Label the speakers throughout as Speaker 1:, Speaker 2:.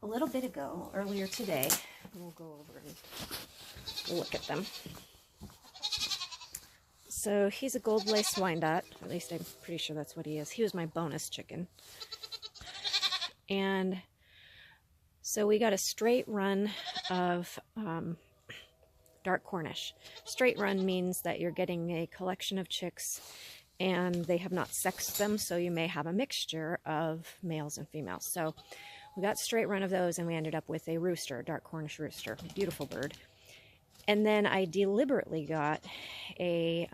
Speaker 1: a little bit ago, earlier today, we'll go over and look at them. So he's a gold lace Wyandotte, at least I'm pretty sure that's what he is. He was my bonus chicken. And so we got a straight run of dark Cornish. Straight run means that you're getting a collection of chicks and they have not sexed them, so you may have a mixture of males and females. So we got straight run of those and we ended up with a rooster, a dark Cornish rooster, beautiful bird. And then I deliberately got a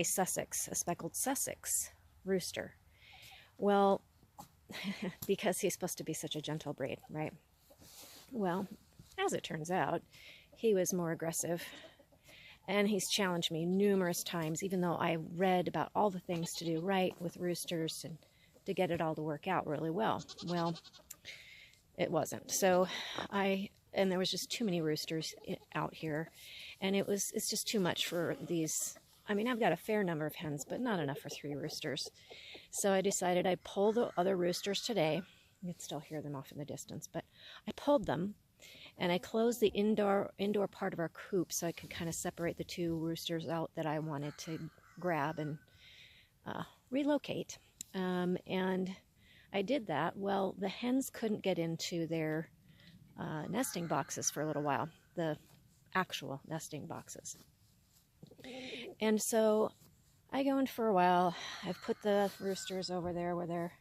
Speaker 1: Sussex, a speckled Sussex rooster. Well, because he's supposed to be such a gentle breed, right? Well, as it turns out, he was more aggressive, and he's challenged me numerous times, even though I read about all the things to do right with roosters and to get it all to work out really well. Well, it wasn't. So and there was just too many roosters out here, and it's just too much for these. I mean, I've got a fair number of hens, but not enough for 3 roosters. So I decided I'd pull the other roosters today. You can still hear them off in the distance, but I pulled them and I closed the indoor part of our coop so I could kind of separate the 2 roosters out that I wanted to grab and relocate. And I did that. Well, the hens couldn't get into their nesting boxes for a little while, the actual nesting boxes. And so I go in for a while. I've put the roosters over there where they're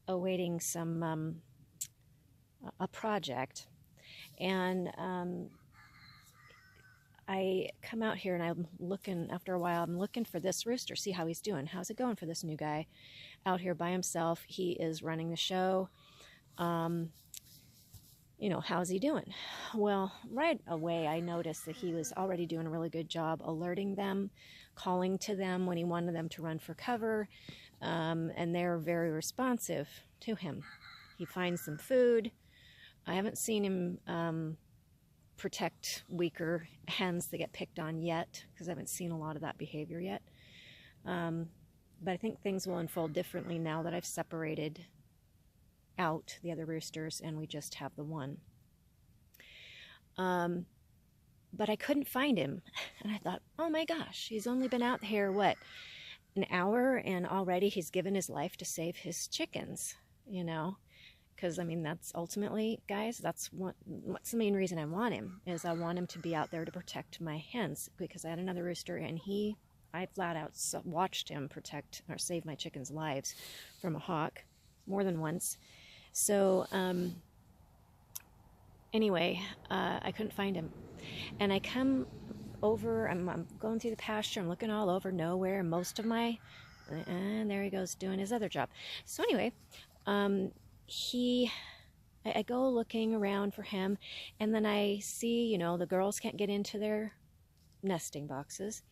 Speaker 1: awaiting some a project, and I come out here and I'm looking. After a while, I'm looking for this rooster, see how he's doing. How's it going for this new guy out here by himself? He is running the show. You know, how's he doing? Well, right away I noticed that he was already doing a really good job alerting them, calling to them when he wanted them to run for cover, and they're very responsive to him. He finds them food. I haven't seen him protect weaker hens that get picked on yet, because I haven't seen a lot of that behavior yet. But I think things will unfold differently now that I've separated out the other roosters and we just have the one. But I couldn't find him, and I thought, oh my gosh, he's only been out here what, an hour, and already he's given his life to save his chickens, you know, because I mean, that's ultimately, guys, what's the main reason I want him, is I want him to be out there to protect my hens, because I had another rooster and I flat out watched him protect or save my chickens' lives from a hawk more than once. So anyway, I couldn't find him, and I come over, I'm going through the pasture, I'm looking all over, nowhere, most of my, and there he goes doing his other job. So anyway, I go looking around for him, and then I see, you know, the girls can't get into their nesting boxes,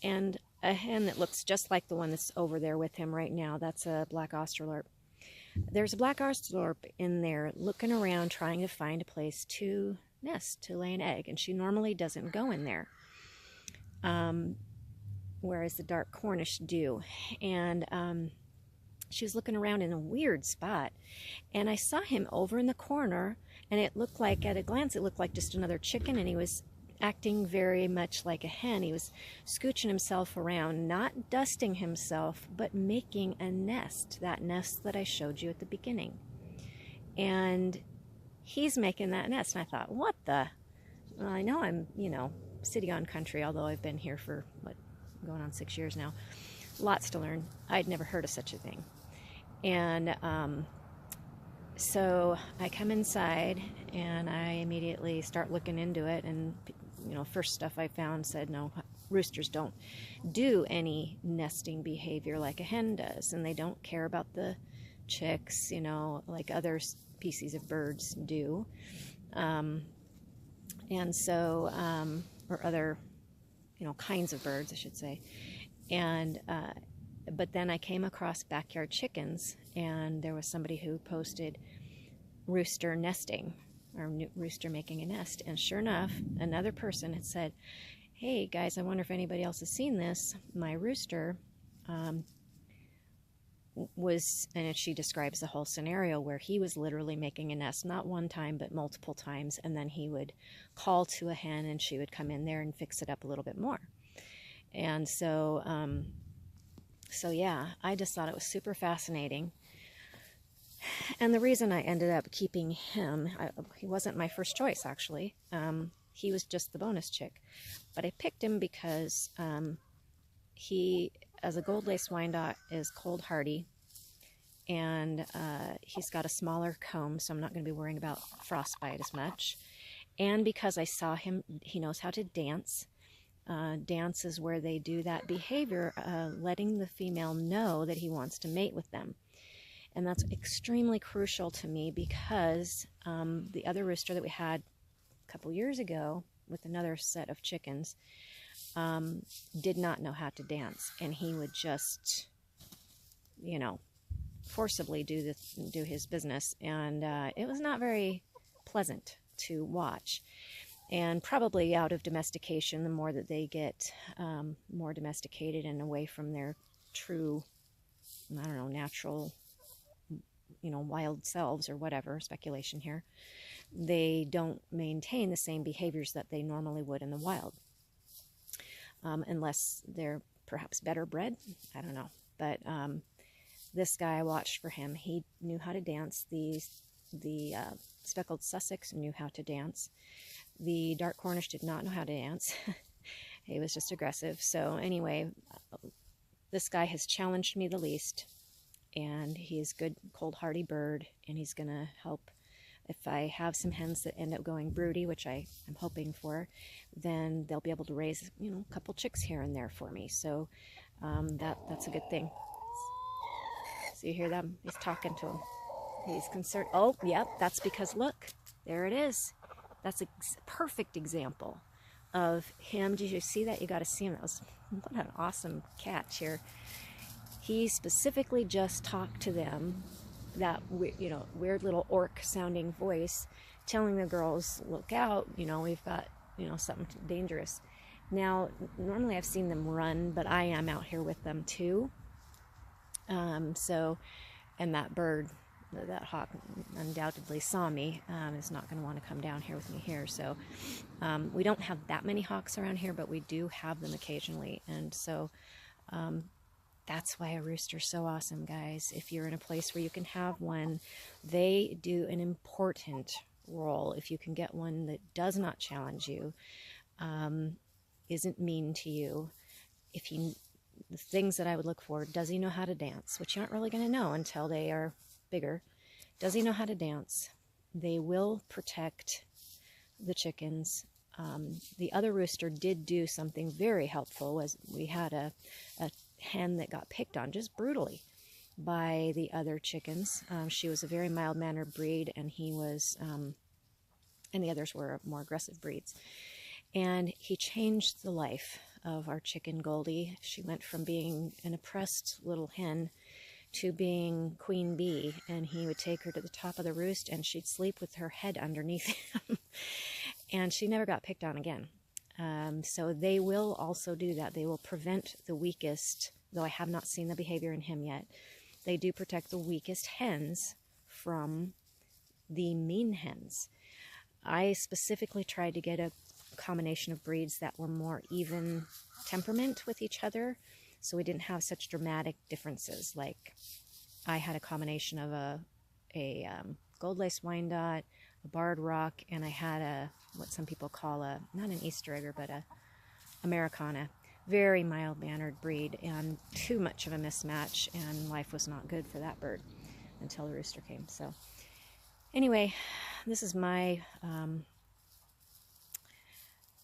Speaker 1: and a hen that looks just like the one that's over there with him right now, that's a black Australorp. There's a black Australorp in there looking around trying to find a place to nest, to lay an egg, and she normally doesn't go in there, whereas the dark Cornish do. And she was looking around in a weird spot, and I saw him over in the corner, and it looked like, at a glance, it looked like just another chicken, and he was acting very much like a hen. He was scooching himself around, not dusting himself, but making a nest, that nest that I showed you at the beginning. And he's making that nest, and I thought, what the? Well, I know I'm, you know, city on country, although I've been here for, what, going on 6 years now. Lots to learn. I'd never heard of such a thing. And so I come inside, and I immediately start looking into it, and you know, first stuff I found said, no, roosters don't do any nesting behavior like a hen does, and they don't care about the chicks, you know, like other species of birds do. And so, or other, you know, kinds of birds, I should say. And, but then I came across backyard chickens, and there was somebody who posted rooster nesting, or rooster making a nest, and sure enough, another person had said, hey guys, I wonder if anybody else has seen this. My rooster was, and she describes the whole scenario where he was literally making a nest, not one time, but multiple times. And then he would call to a hen and she would come in there and fix it up a little bit more. And so, yeah, I just thought it was super fascinating. And the reason I ended up keeping him, he wasn't my first choice, actually. He was just the bonus chick. But I picked him because he, as a gold lace Wyandotte, is cold hardy. And he's got a smaller comb, so I'm not going to be worrying about frostbite as much. And because I saw him, he knows how to dance. Dance is where they do that behavior, letting the female know that he wants to mate with them. And that's extremely crucial to me because the other rooster that we had a couple years ago with another set of chickens did not know how to dance. And he would just, you know, forcibly do his business. And it was not very pleasant to watch. And probably out of domestication, the more that they get more domesticated and away from their true, I don't know, natural, you know, wild selves or whatever, speculation here, they don't maintain the same behaviors that they normally would in the wild. Unless they're perhaps better bred, I don't know. But this guy, I watched for him. He knew how to dance. The speckled Sussex knew how to dance. The dark Cornish did not know how to dance. He was just aggressive. So anyway, this guy has challenged me the least. And he's a good, cold, hardy bird. And he's going to help. If I have some hens that end up going broody, which I am hoping for, then they'll be able to raise, you know, a couple chicks here and there for me. So that's a good thing. So you hear them? He's talking to him. He's concerned. Oh, yep, that's because, look, there it is. That's a perfect example of him. Did you see that? You got to see him. That was, what an awesome catch here. He specifically just talked to them, that, you know, weird little orc sounding voice, telling the girls, look out, you know, we've got, you know, something dangerous. Now, normally I've seen them run, but I am out here with them too. So, and that bird, that hawk undoubtedly saw me, is not going to want to come down here with me here. So we don't have that many hawks around here, but we do have them occasionally. And so that's why a rooster's so awesome, guys. If you're in a place where you can have one, they do an important role. If you can get one that does not challenge you, isn't mean to you, the things that I would look for: does he know how to dance? Which you aren't really going to know until they are bigger. Does he know how to dance? They will protect the chickens. The other rooster did do something very helpful. Was we had a hen that got picked on just brutally by the other chickens. She was a very mild-mannered breed, and he was, and the others were more aggressive breeds. And he changed the life of our chicken Goldie. She went from being an oppressed little hen to being queen bee, and he would take her to the top of the roost and she'd sleep with her head underneath him. And she never got picked on again. So they will also do that. They will prevent the weakest, though I have not seen the behavior in him yet. They do protect the weakest hens from the mean hens. I specifically tried to get a combination of breeds that were more even temperament with each other, so we didn't have such dramatic differences. Like, I had a combination of a gold lace Wyandotte, a barred rock, and I had a, what some people call a, not an Easter egger, but a Americana. Very mild-mannered breed, and too much of a mismatch, and life was not good for that bird until the rooster came. So anyway, this is my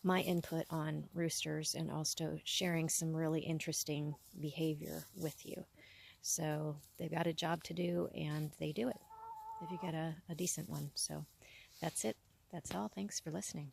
Speaker 1: my input on roosters, and also sharing some really interesting behavior with you. So they've got a job to do, and they do it if you get a decent one. So that's it. That's all. Thanks for listening.